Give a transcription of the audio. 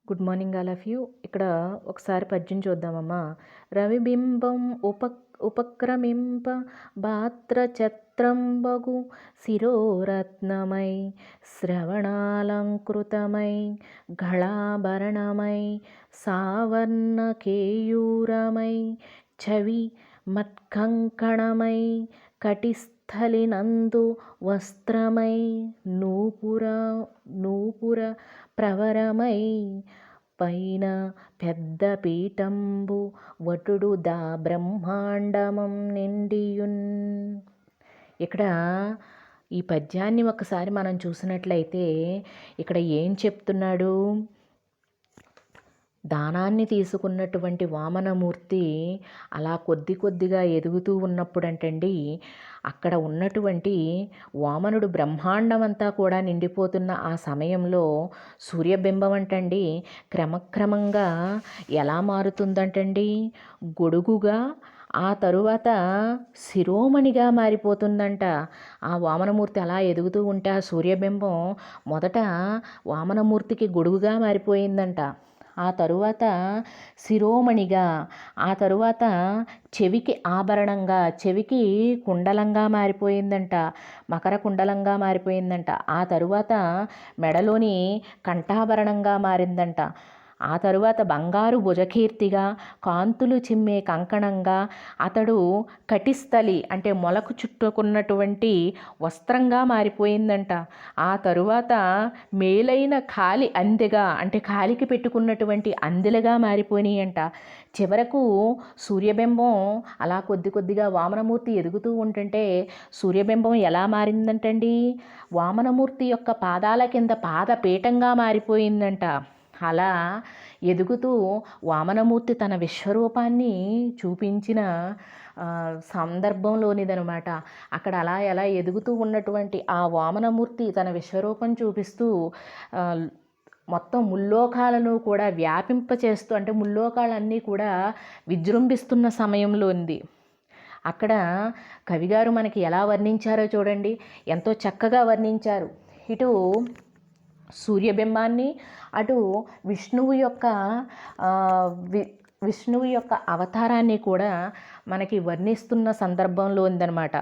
Good morning all of you. ఇక్కడ ఒకసారి పద్యం చూద్దామమ్మా. రవిబింబం ఉపక్రమింప భాత్రఛత్రంబగు శిరోరత్నమై శ్రవణాలంకృతమై ఘళాభరణమై సావర్ణ కేయూరమై చవి మత్కంకణమై కటిస్థలినందు వస్త్రమై నూపుర ప్రవరమై పైన పెద్ద పీఠంబు వటుడు దా బ్రహ్మాండమం నిండియున్. ఇక్కడ ఈ పద్యాన్ని ఒకసారి మనం చూసినట్లయితే ఇక్కడ ఏం చెప్తున్నాడు? దానాన్ని తీసుకున్నటువంటి వామనమూర్తి అలా కొద్దిగా ఎదుగుతూ ఉన్నప్పుడు అంటండి, అక్కడ ఉన్నటువంటి వామనుడు బ్రహ్మాండం అంతా కూడా నిండిపోతున్న ఆ సమయంలో సూర్యబింబం అంటండి క్రమక్రమంగా ఎలా మారుతుందంటండి, గొడుగుగా, ఆ తరువాత శిరోమణిగా మారిపోతుందంట. ఆ వామనమూర్తి అలా ఎదుగుతూ ఉంటే ఆ సూర్యబింబం మొదట వామనమూర్తికి గొడుగుగా మారిపోయిందంట, ఆ తరువాత శిరోమణిగా, ఆ తరువాత చెవికి ఆభరణంగా, చెవికి కుండలంగా మారిపోయిందంట, మకర కుండలంగా మారిపోయిందంట, ఆ తరువాత మెడలోని కంఠాభరణంగా మారిందంట, ఆ తరువాత బంగారు భుజకీర్తిగా, కాంతులు చిమ్మే కంకణంగా, అతడు కటిస్థలి అంటే మొలకు చుట్టుకున్నటువంటి వస్త్రంగా మారిపోయిందంట, ఆ తరువాత మేలైన కాలి అందెగా అంటే కాలికి పెట్టుకున్నటువంటి అందెలుగా మారిపోయినాయంట. చివరకు సూర్యబింబం అలా కొద్దిగా వామనమూర్తి ఎదుగుతూ ఉంటుంటే సూర్యబింబం ఎలా మారిందంటండి, వామనమూర్తి యొక్క పాదాల కింద పాదపీఠంగా మారిపోయిందంట. అలా ఎదుగుతూ వామనమూర్తి తన విశ్వరూపాన్ని చూపించిన సందర్భంలోనిదనమాట. అక్కడ అలా ఎలా ఎదుగుతూ ఉన్నటువంటి ఆ వామనమూర్తి తన విశ్వరూపం చూపిస్తూ మొత్తం ముల్లోకాలను కూడా వ్యాపింపచేస్తూ, అంటే ముల్లోకాలన్నీ కూడా విజృంభిస్తున్న సమయంలో ఉంది. అక్కడ కవిగారు మనకి ఎలా వర్ణించారో చూడండి, ఎంతో చక్కగా వర్ణించారు. ఇటు సూర్యబింబాన్ని, అటు విష్ణువు యొక్క అవతారాన్ని కూడా మనకి వర్ణిస్తున్న సందర్భంలో ఉందన్నమాట.